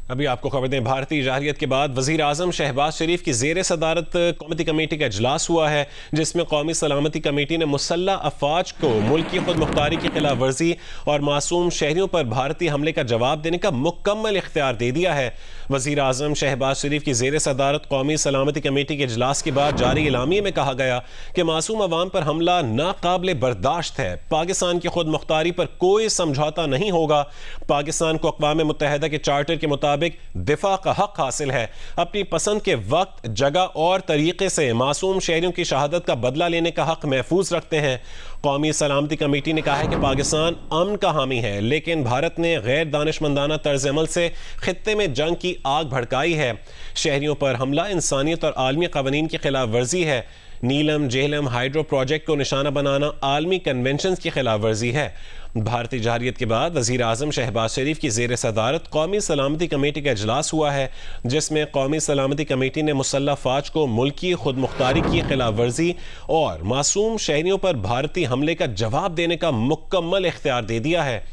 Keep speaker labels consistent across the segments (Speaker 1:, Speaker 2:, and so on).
Speaker 1: अभी आपको खबर दें, भारतीय जारहियत के बाद वज़ीर आज़म शहबाज शरीफ की ज़ेर सदारत कौमी कमेटी का इजलास हुआ है, जिसमें कौमी सलामती कमेटी ने मुसल्लह अफवाज को मुल्क की खुद मुख्तारी की खिलाफ वर्जी और मासूम शहरियों पर भारतीय हमले का जवाब देने का मुकम्मल इख्तियार दे दिया है। वज़ीर आज़म शहबाज शरीफ की ज़ेर सदारत कौमी सलामती कमेटी के इजलास के बाद जारी इलामिये में कहा गया कि मासूम अवाम पर हमला नाकाबिल बर्दाश्त है। पाकिस्तान की खुद मुख्तारी पर कोई समझौता नहीं होगा। पाकिस्तान को अक़वाम मुत्तहिदा के चार्टर के मुताबिक दिफा का हक हासिल है। अपनी पसंद के वक्त, जगह और तरीके से मासूम शहरियों की शहादत का बदला लेने का हक महफूज रखते हैं। कौमी सलामती कमेटी ने कहा है कि पाकिस्तान अमन का हामी है, लेकिन भारत ने गैर दानिशमंदाना तर्ज अमल से खित्ते में जंग की आग भड़काई है। शहरियों पर हमला इंसानियत और आलमी कवानीन की खिलाफ वर्जी है। नीलम जेहलम हाइड्रो प्रोजेक्ट को निशाना बनाना आलमी कन्वेंशन की खिलाफ वर्जी है। भारतीय जारहियत के बाद वज़ीर आज़म शहबाज शरीफ की ज़ेर सदारत कौमी सलामती कमेटी का इजलास हुआ है, जिसमें कौमी सलामती कमेटी ने मुसल्लह फ़ौज को मुल्की खुद मुख्तारी की खिलाफ वर्जी और मासूम शहरियों पर भारतीय हमले का जवाब देने का मुकम्मल इख्तियार दे दिया है।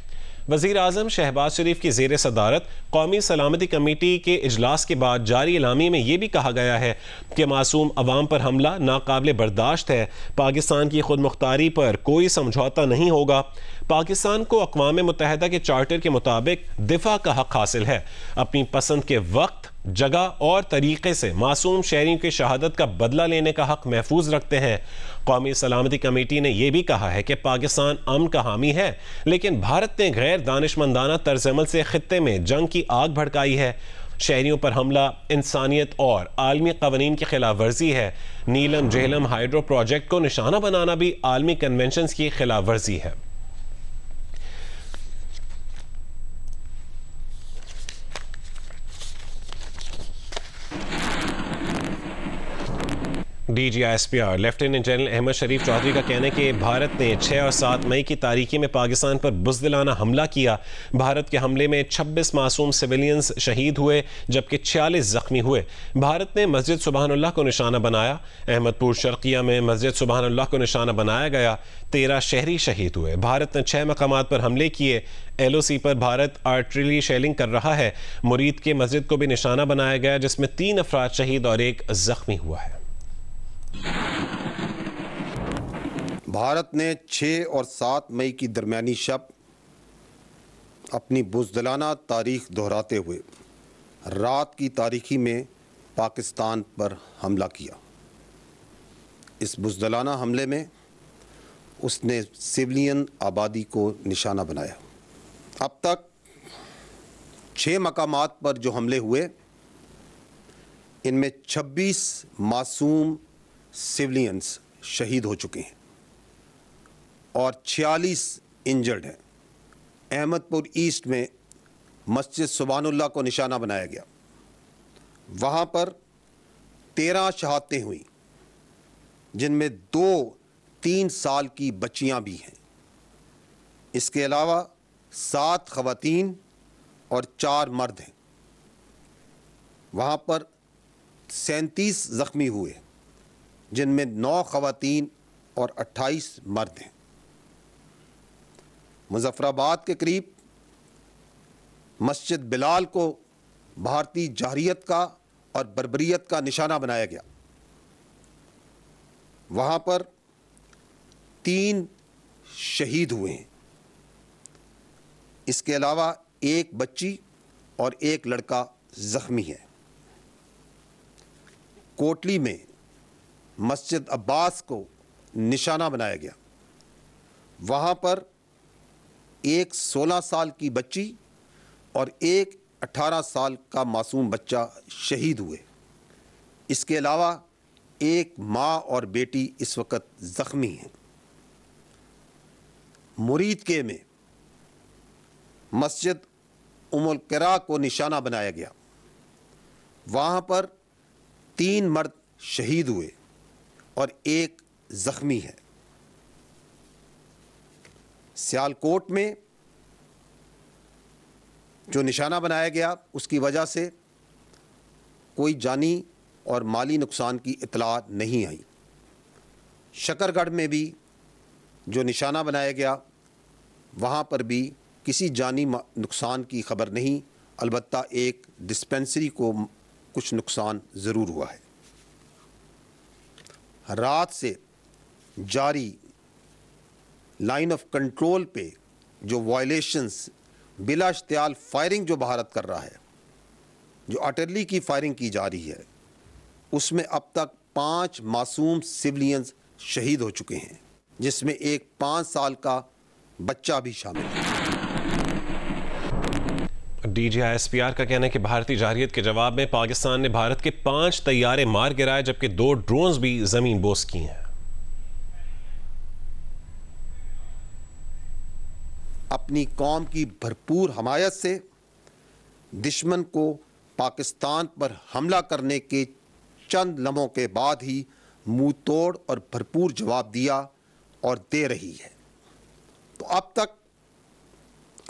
Speaker 1: वज़ीर आज़म शहबाज शरीफ की ज़ेर सदारत कौमी सलामती कमेटी के इजलास के बाद जारी इलामिये में यह भी कहा गया है कि मासूम अवाम पर हमला नाकाबिल बर्दाश्त है। पाकिस्तान की खुद मुख्तारी पर कोई समझौता नहीं होगा। पाकिस्तान को अक़वाम मुत्तहिदा के चार्टर के मुताबिक दिफा का हक हासिल है। अपनी पसंद के वक्त, जगह और तरीके से मासूम शहरियों की शहादत का बदला लेने का हक महफूज रखते हैं। कौमी सलामती कमेटी ने यह भी कहा है कि पाकिस्तान अमन का हामी है, लेकिन भारत ने गैर दानिशमंदाना तर्ज अमल से खित्ते में जंग की आग भड़काई है। शहरियों पर हमला इंसानियत और आलमी कवानीन की खिलाफ वर्जी है। नीलम जेहलम हाइड्रो प्रोजेक्ट को निशाना बनाना भी आलमी कन्वेंशन की खिलाफ वर्जी है। DGISPR लेफ्टिनेंट जनरल अहमद शरीफ चौधरी का कहना है कि भारत ने 6 और 7 मई की तारीखी में पाकिस्तान पर बुज़दिलाना हमला किया। भारत के हमले में 26 मासूम सिविलियंस शहीद हुए, जबकि 46 जख्मी हुए। भारत ने मस्जिद सुबहानुल्लाह को निशाना बनाया। अहमदपुर शर्किया में मस्जिद सुबहानुल्लाह को निशाना बनाया गया। 13 शहरी शहीद हुए। भारत ने 6 मकामात पर हमले किए। LOC पर भारत आर्टिलरी शेलिंग कर रहा है। मुरीद के मस्जिद को भी निशाना बनाया गया, जिसमें 3 अफराद शहीद और 1 जख्मी हुआ है।
Speaker 2: भारत ने 6 और 7 मई की दरमियानी शब अपनी बुज़दिलाना तारीख दोहराते हुए रात की तारीखी में पाकिस्तान पर हमला किया। इस बुज़दिलाना हमले में उसने सिविलियन आबादी को निशाना बनाया। अब तक 6 मकामात पर जो हमले हुए, इनमें 26 मासूम सिविलियंस शहीद हो चुके हैं और 46 इंजर्ड हैं। अहमदपुर ईस्ट में मस्जिद सुबहानुल्लाह को निशाना बनाया गया। वहाँ पर 13 शहादतें हुई, जिनमें 2-3 साल की बच्चियाँ भी हैं। इसके अलावा 7 ख़वातीन और 4 मर्द हैं। वहाँ पर 37 ज़ख्मी हुए, जिनमें 9 ख़वातीन और 28 मर्द हैं। मुज़फ़्फ़राबाद के करीब मस्जिद बिलाल को भारतीय जारहियत का और बर्बरियत का निशाना बनाया गया। वहाँ पर 3 शहीद हुए हैं। इसके अलावा 1 बच्ची और 1 लड़का ज़ख्मी है। कोटली में मस्जिद अब्बास को निशाना बनाया गया। वहाँ पर 1 16 साल की बच्ची और 1 18 साल का मासूम बच्चा शहीद हुए। इसके अलावा 1 माँ और बेटी इस वक्त ज़ख्मी हैं। मुरीद के में मस्जिद उम्मुल क़िरा को निशाना बनाया गया। वहाँ पर 3 मर्द शहीद हुए और 1 ज़ख्मी है। सियालकोट में जो निशाना बनाया गया, उसकी वजह से कोई जानी और माली नुकसान की इतला नहीं आई। शकरगढ़ में भी जो निशाना बनाया गया, वहाँ पर भी किसी जानी नुकसान की खबर नहीं अलबत्ता एक डिस्पेंसरी को कुछ नुकसान ज़रूर हुआ है। रात से जारी लाइन ऑफ कंट्रोल पे जो वायलेशंस बिला इश्तियाल फायरिंग जो भारत कर रहा है, जो अटरली की फायरिंग की जा रही है, उसमें अब तक 5 मासूम सिविलियंस शहीद हो चुके हैं, जिसमें एक 5 साल का बच्चा भी शामिल है।
Speaker 1: DGISPR का कहना है कि भारतीय जारहियत के जवाब में पाकिस्तान ने भारत के 5 तैयारे मार गिराए, जबकि 2 ड्रोन्स भी जमीन बोस की हैं।
Speaker 2: अपनी कौम की भरपूर हमायत से दुश्मन को पाकिस्तान पर हमला करने के चंद लम्हों के बाद ही मुंह तोड़ और भरपूर जवाब दिया और दे रही है। तो अब तक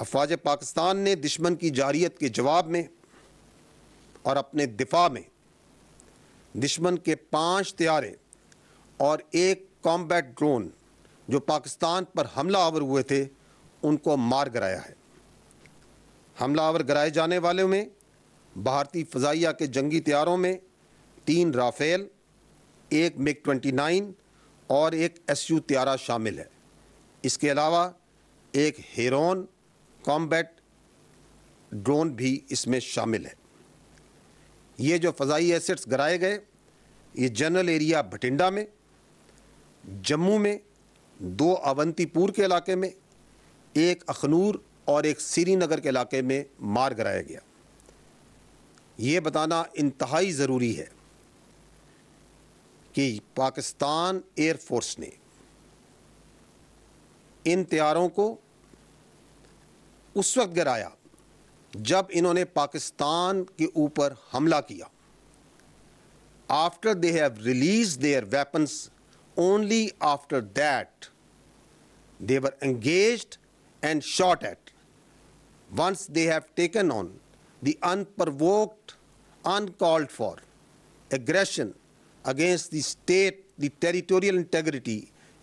Speaker 2: अफवाज पाकिस्तान ने दुश्मन की जारहियत के जवाब में और अपने दिफा में दुश्मन के 5 तैयारे और 1 कॉम्बैट ड्रोन जो पाकिस्तान पर हमला आवर हुए थे, उनको मार गिराया है। हमला आवर गिराए जाने वालों में भारतीय फ़ज़ाइया के जंगी तैयारों में 3 राफेल, 1 MiG-29 और 1 SU तैयारा शामिल है। इसके अलावा 1 हेरोन कॉम्बैट ड्रोन भी इसमें शामिल है। ये जो फ़ज़ाई एसेट्स गिराए गए, ये जनरल एरिया भटिंडा में, जम्मू में, 2 अवंतीपुर के इलाके में, 1 अखनूर और 1 श्रीनगर के इलाके में मार गिराया गया। ये बताना इंतहाई ज़रूरी है कि पाकिस्तान एयरफोर्स ने इन तैयारों को उस वक्त गिराया जब इन्होंने पाकिस्तान के ऊपर हमला किया। After they have released their weapons, only after that they were engaged and shot at. Once they have taken on the unprovoked, uncalled for aggression against the state, the territorial integrity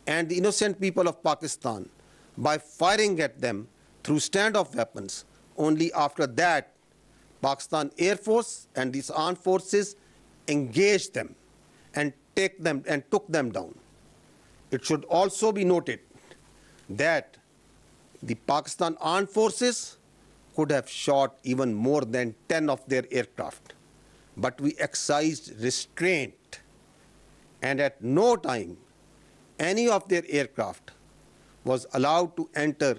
Speaker 2: and the innocent people of Pakistan by firing at them through standoff weapons, only after that Pakistan Air Force and these armed forces engaged them and took them down. It should also be noted that the Pakistan armed forces could have shot even more than 10 of their aircraft, but we exercised restraint, and at no time any of their aircraft was allowed to enter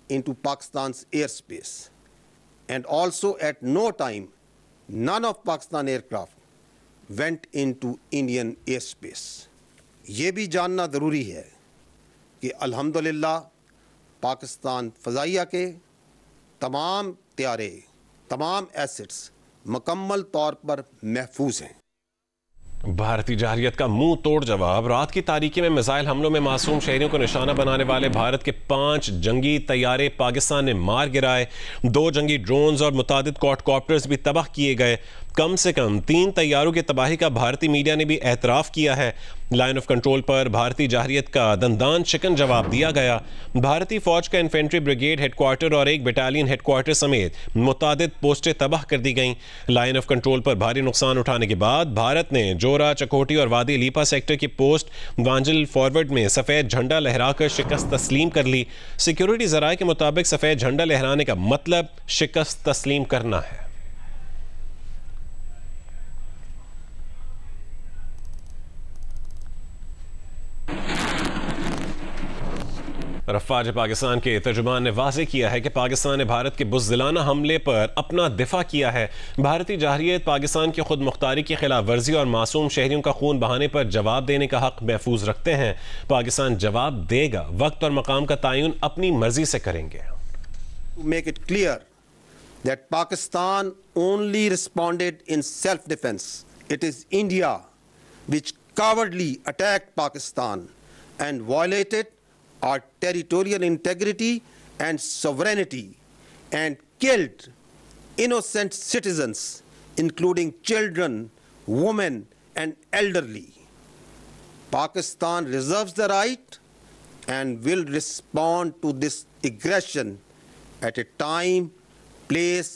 Speaker 2: into Pakistan's airspace, and also at no time none of Pakistan aircraft went into Indian airspace. ये भी जानना ज़रूरी है कि अल्हम्दुलिल्लाह पाकिस्तान फ़ज़ाइया के तमाम तैयारे, तमाम एसेट्स मुकम्मल तौर पर महफूज हैं।
Speaker 1: भारतीय जारहियत का मुंह तोड़ जवाब। रात की तारीकी में मिसाइल हमलों में मासूम शहरियों को निशाना बनाने वाले भारत के 5 जंगी तैयारे पाकिस्तान ने मार गिराए। 2 जंगी ड्रोन्स और मुतादिद क्वाडकॉप्टर्स भी तबाह किए गए। कम से कम 3 तैयारों की तबाही का भारतीय मीडिया ने भी एतराफ़ किया है। लाइन ऑफ कंट्रोल पर भारतीय जारहियत का दंदान चिकन जवाब दिया गया। भारतीय फौज का इन्फेंट्री ब्रिगेड हेडक्वार्टर और 1 बटालियन हेडक्वार्टर समेत मुतादिद पोस्टें तबाह कर दी गईं। लाइन ऑफ कंट्रोल पर भारी नुकसान उठाने के बाद भारत ने जोरा, चकोटी और वादी लीपा सेक्टर की पोस्ट वांजल फॉरवर्ड में सफ़ेद झंडा लहराकर शिकस्त तस्लीम कर ली। सिक्योरिटी ज़राए के मुताबिक सफ़ेद झंडा लहराने का मतलब शिकस्त तस्लीम करना है। रफ़ाज पाकिस्तान के तर्जुमान ने वाज़ेह किया है कि पाकिस्तान ने भारत के बुज़दिलाना हमले पर अपना दिफा किया है। भारतीय जारहियत पाकिस्तान की खुद मुख्तारी की खिलाफ वर्जी और मासूम शहरियों का खून बहाने पर जवाब देने का हक महफूज रखते हैं। पाकिस्तान जवाब देगा, वक्त और मकाम का तयन अपनी मर्जी से करेंगे।
Speaker 2: Make it clear that Pakistan only responded in self-defense. It is India which cowardly attacked Pakistan and violated our territorial integrity and sovereignty and killed innocent citizens, including children, women and elderly. Pakistan reserves the right and will respond to this aggression at a time, place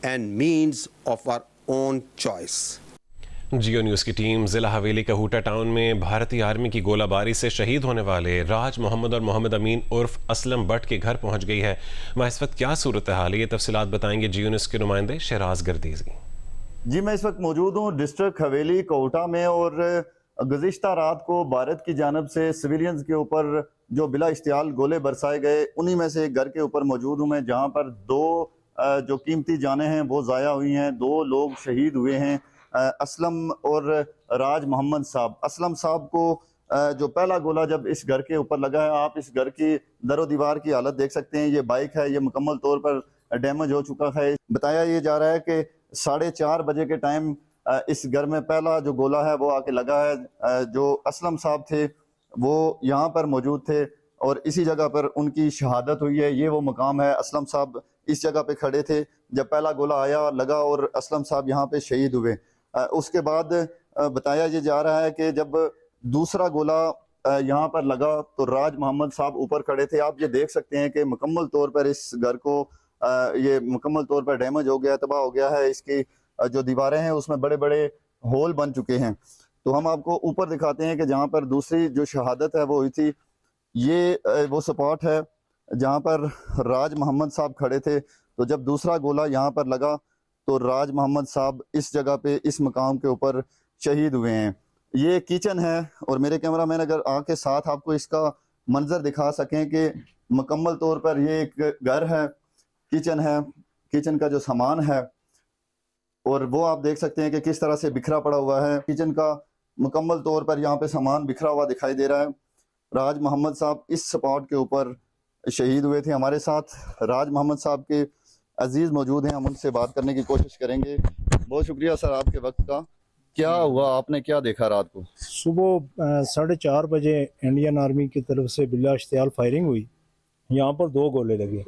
Speaker 2: and means of our own choice.
Speaker 1: Jio news की team ज़िला हवेली का हूटा town में भारतीय army की गोलाबारी से शहीद होने वाले राज मोहम्मद और मोहम्मद अमीन उर्फ असलम बट के घर पहुंच गई है। वहाँ इस वक्त क्या सूरत हाल है, ये तफसीलात बताएंगे जियो न्यूज़ के नुमाइंदे शहराज गर्दीजी।
Speaker 3: जी, मैं इस वक्त मौजूद हूँ डिस्ट्रिक्ट हवेली कोटा में और गुज़िश्ता रात को भारत की जानब से सिविलियंस के ऊपर जो बिला इश्तियाल गोले बरसाए गए, उन्हीं में से एक घर के ऊपर मौजूद हूँ मैं, जहाँ पर दो जो कीमती जानें हैं वो ज़ाया हुई हैं। दो लोग शहीद हुए हैं, असलम और राज मोहम्मद साहब। असलम साहब को जो पहला गोला जब इस घर के ऊपर लगा है, आप इस घर की दरो दीवार की हालत देख सकते हैं। ये बाइक है, ये मुकम्मल तौर पर डैमेज हो चुका है। बताया ये जा रहा है कि 4:30 बजे के टाइम इस घर में पहला जो गोला है वो आके लगा है। जो असलम साहब थे वो यहाँ पर मौजूद थे और इसी जगह पर उनकी शहादत हुई है। ये वो मकाम है, असलम साहब इस जगह पे खड़े थे जब पहला गोला आया लगा और असलम साहब यहाँ पे शहीद हुए। उसके बाद बताया ये जा रहा है कि जब दूसरा गोला यहाँ पर लगा तो राज मोहम्मद साहब ऊपर खड़े थे। आप ये देख सकते हैं कि मुकम्मल तौर पर इस घर को ये मुकम्मल तौर पर डैमेज हो गया, तबाह हो गया है। इसकी जो दीवारें हैं उसमें बड़े बड़े होल बन चुके हैं। तो हम आपको ऊपर दिखाते हैं कि जहाँ पर दूसरी जो शहादत है वो हुई थी, ये वो स्पॉट है जहाँ पर राज मोहम्मद साहब खड़े थे। तो जब दूसरा गोला यहाँ पर लगा तो राज मोहम्मद साहब इस जगह पे इस मकाम के ऊपर शहीद हुए हैं। ये किचन है और मेरे कैमरामैन अगर आके साथ आपको इसका मंजर दिखा सकें कि मुकम्मल तौर पर ये एक घर है, किचन है, किचन का जो सामान है और वो आप देख सकते हैं कि किस तरह से बिखरा पड़ा हुआ है। किचन का मुकम्मल तौर पर यहाँ पे सामान बिखरा हुआ दिखाई दे रहा है। राज मोहम्मद साहब इस स्पॉट के ऊपर शहीद हुए थे। हमारे साथ राज मोहम्मद साहब के अजीज मौजूद हैं, हम उनसे बात करने की कोशिश करेंगे। बहुत शुक्रिया सर आपके वक्त का। क्या हुआ, आपने क्या देखा रात को?
Speaker 4: सुबह 4:30 बजे इंडियन आर्मी की तरफ से बिला इश्तियाल फायरिंग हुई। यहाँ पर 2 गोले लगे।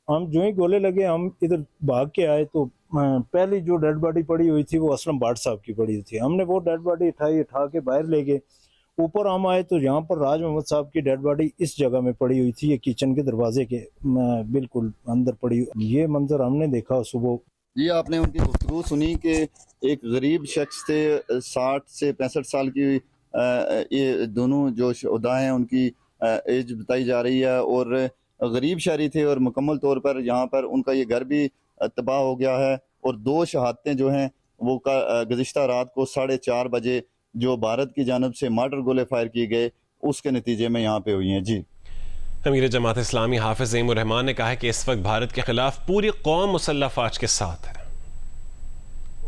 Speaker 4: हम जो ही गोले लगे हम इधर भाग के आए तो पहली जो डेड बॉडी पड़ी हुई थी वो असलम बाट साहब की पड़ी हुई थी। हमने वो डेड बॉडी उठा के बाहर ले गए। ऊपर हम आए तो यहाँ पर राज मोहम्मद साहब की डेड बॉडी इस जगह में पड़ी हुई थी, ये किचन के दरवाजे के बिल्कुल अंदर पड़ी। ये मंजर हमने देखा सुबह।
Speaker 3: ये आपने उनकी गुफ्तगू सुनी कि एक गरीब शख्स थे, 60 से 65 साल की, ये दोनों जो शुहदा हैं उनकी एज बताई जा रही है और गरीब शहरी थे और मुकम्मल तौर पर यहाँ पर उनका ये घर भी तबाह हो गया है। और 2 शहादतें जो हैं वो गुज़िश्ता रात को 4:30 बजे जो भारत की जानब से मार्टर गोले फायर किए गए उसके नतीजे में यहाँ पे हुई हैं। जी,
Speaker 1: अमीर जमात इस्लामी हाफिज ज़ईमुर रहमान ने कहा है कि इस वक्त भारत के खिलाफ पूरी कौम मुसल्लह अफवाज के साथ है।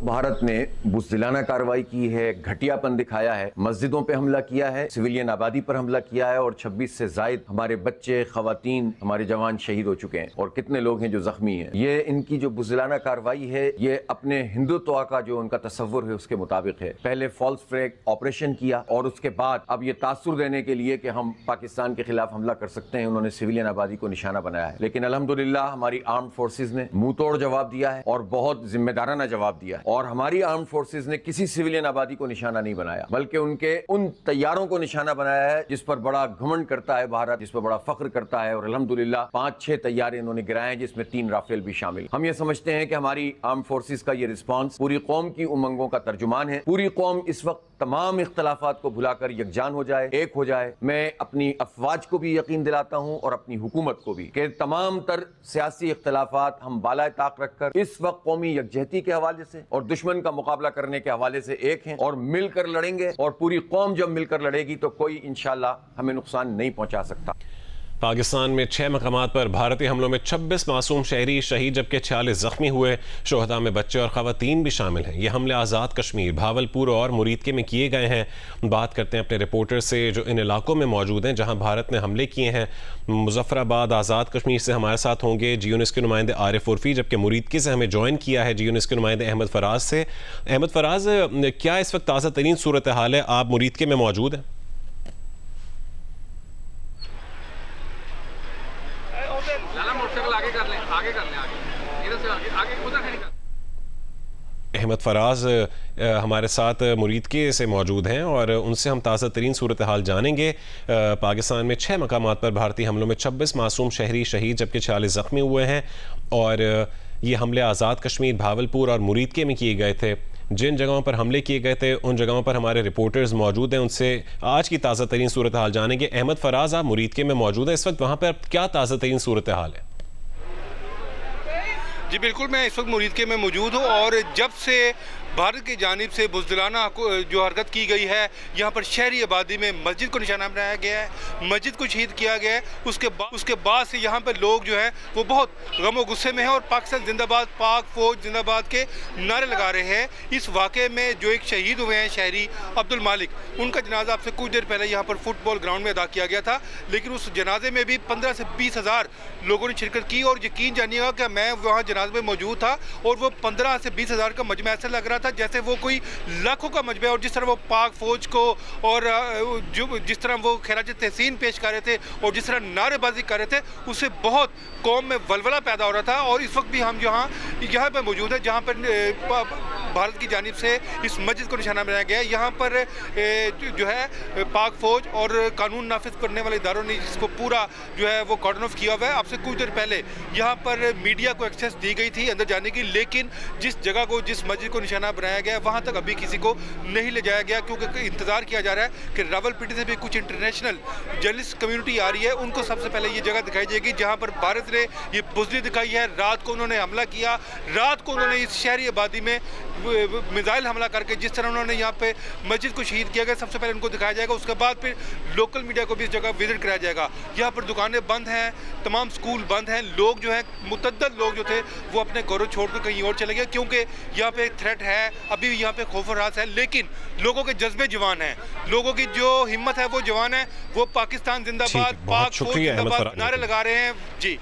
Speaker 5: भारत ने बुज़दिलाना कार्रवाई की है, घटियापन दिखाया है, मस्जिदों पे हमला किया है, सिविलियन आबादी पर हमला किया है और 26 से ज़ायद हमारे बच्चे, खवातीन, हमारे जवान शहीद हो चुके हैं और कितने लोग हैं जो जख्मी हैं। ये इनकी जो बुज़दिलाना कार्रवाई है ये अपने हिंदुत्व का जो उनका तस्वुर है उसके मुताबिक है। पहले फॉल्स फ्लैग ऑपरेशन किया और उसके बाद अब ये तासुर देने के लिए कि हम पाकिस्तान के खिलाफ हमला कर सकते हैं, उन्होंने सिविलियन आबादी को निशाना बनाया है। लेकिन अल्हम्दुलिल्लाह हमारी आर्म्ड फोर्सेज ने मुंह तोड़ जवाब दिया है और बहुत जिम्मेदाराना जवाब दिया है। और हमारी आर्म्ड फोर्सेज ने किसी सिविलियन आबादी को निशाना नहीं बनाया, बल्कि उनके उन तैयारों को निशाना बनाया है जिस पर बड़ा घमंड करता है भारत, जिस पर बड़ा फख्र करता है। और अल्हम्दुलिल्लाह 5-6 तैयारे इन्होंने गिराए हैं जिसमें 3 राफेल भी शामिल। हम ये समझते हैं कि हमारी आर्म्ड फोर्सेज का ये रिस्पॉन्स पूरी कौम की उमंगों का तर्जुमान है। पूरी कौम इस वक्त तमाम इख्तलाफात को भुलाकर यकजान हो जाए, एक हो जाए। मैं अपनी अफवाज को भी यकीन दिलाता हूँ और अपनी हुकूमत को भी कि तमाम तर सियासी इख्तलाफात हम बालाए ताक रखकर इस वक्त कौमी यकजहती के हवाले से और दुश्मन का मुकाबला करने के हवाले से एक हैं और मिलकर लड़ेंगे। और पूरी कौम जब मिलकर लड़ेगी तो कोई इंशाअल्लाह हमें नुकसान नहीं पहुंचा सकता।
Speaker 1: पाकिस्तान में 6 मकामात पर भारतीय हमलों में 26 मासूम शहरी शहीद जबकि 46 जख्मी हुए। शोहदा में बच्चे और खवातीन भी शामिल हैं। ये हमले आज़ाद कश्मीर, भावलपुर और मुरीदके में किए गए हैं। बात करते हैं अपने रिपोर्टर से जो इन इलाकों में मौजूद हैं जहां भारत ने हमले किए हैं। मुजफ्फराबाद आज़ाद कश्मीर से हमारे साथ होंगे जियो न्यूज़ के नुमाइंदे आरिफ उर्फी, जबकि मुरीदके से हमें ज्वाइन किया है जियो न्यूज़ के नुमाइंदे अहमद फराज से। अहमद फराज, क्या इस वक्त ताज़ा तरीन सूरत हाल है? आप मुरीदके में मौजूद हैं। अहमद फराज हमारे साथ मुरीदके से मौजूद हैं और उनसे हम ताज़ा तरीन सूरत हाल जानेंगे। पाकिस्तान में 6 मकामात पर भारतीय हमलों में 26 मासूम शहरी शहीद जबकि 46 ज़ख्मी हुए हैं। और ये हमले आज़ाद कश्मीर, भावलपुर और मुरीदके में किए गए थे। जिन जगहों पर हमले किए गए थे उन जगहों पर हमारे रिपोर्टर्स मौजूद हैं, उनसे आज की ताज़ा तरीन सूरत हाल जानेंगे। अहमद फराज, आप मुरीदके में मौजूद हैं, इस वक्त वहाँ पर क्या ताज़ा तरीन सूरत हाल है?
Speaker 6: जी बिल्कुल, मैं इस वक्त मुरीदके में मौजूद हूँ और जब से भारत की जानिब से बुज़दिलाना जो हरकत की गई है, यहाँ पर शहरी आबादी में मस्जिद को निशाना बनाया गया है, मस्जिद को शहीद किया गया है। उसके बाद से यहाँ पर लोग जो है वो बहुत गम व गुस्से में हैं और पाकिस्तान जिंदाबाद, पाक फौज जिंदाबाद के नारे लगा रहे हैं। इस वाक़े में जो एक शहीद हुए हैं शहरी अब्दुल मालिक, उनका जनाजा आपसे कुछ देर पहले यहाँ पर फुटबॉल ग्राउंड में अदा किया गया था, लेकिन उस जनाजे में भी 15 से 20 हज़ार लोगों ने शिरकत की। और यकीन जानिएगा कि मैं वहाँ जनाजे में मौजूद था और वो 15 से 20 हज़ार का मजमा ऐसा लग रहा था जैसे वो कोई लाखों का मजमा है। और जिस तरह वो पाक फौज को और जो जिस तरह वो खैराज तहसीन पेश कर रहे थे और जिस तरह नारेबाजी कर रहे थे, उससे बहुत कौम में वलवला पैदा हो रहा था। और इस वक्त भी हम यहाँ पर मौजूद है जहाँ पर भारत की जानिब से इस मस्जिद को निशाना बनाया गया है। यहाँ पर जो है पाक फौज और कानून नाफिज करने वाले इदारों ने इसको पूरा जो है वो कॉर्डन ऑफ किया हुआ है। आपसे कुछ देर पहले यहाँ पर मीडिया को एक्सेस दी गई थी अंदर जाने की, लेकिन जिस जगह को, जिस मस्जिद को निशाना बनाया गया है वहाँ तक अभी किसी को नहीं ले जाया गया, क्योंकि इंतज़ार किया जा रहा है कि रावलपिंडी से भी कुछ इंटरनेशनल जर्नलिस्ट कम्युनिटी आ रही है, उनको सबसे पहले ये जगह दिखाई जाएगी जहाँ पर भारत ने ये बुज़दिली दिखाई है। रात को उन्होंने हमला किया, रात को उन्होंने इस शहरी आबादी में मिसाइल हमला करके जिस तरह उन्होंने यहाँ पे मस्जिद को शहीद किया गया, सबसे पहले उनको दिखाया जाएगा। उसके बाद फिर लोकल मीडिया को भी इस जगह विजिट कराया जाएगा। यहाँ पर दुकानें बंद हैं, तमाम स्कूल बंद हैं, लोग जो है मुतअद्दिद लोग जो थे वो अपने घरों छोड़कर कहीं और चले गए, क्योंकि यहाँ पे थ्रेट है, अभी यहाँ पे खौफ और राज है। लेकिन लोगों के जज्बे जवान हैं, लोगों की जो हिम्मत है वो जवान है, वो पाकिस्तान जिंदाबाद, पाक फौज जिंदाबाद नारे लगा रहे हैं। जी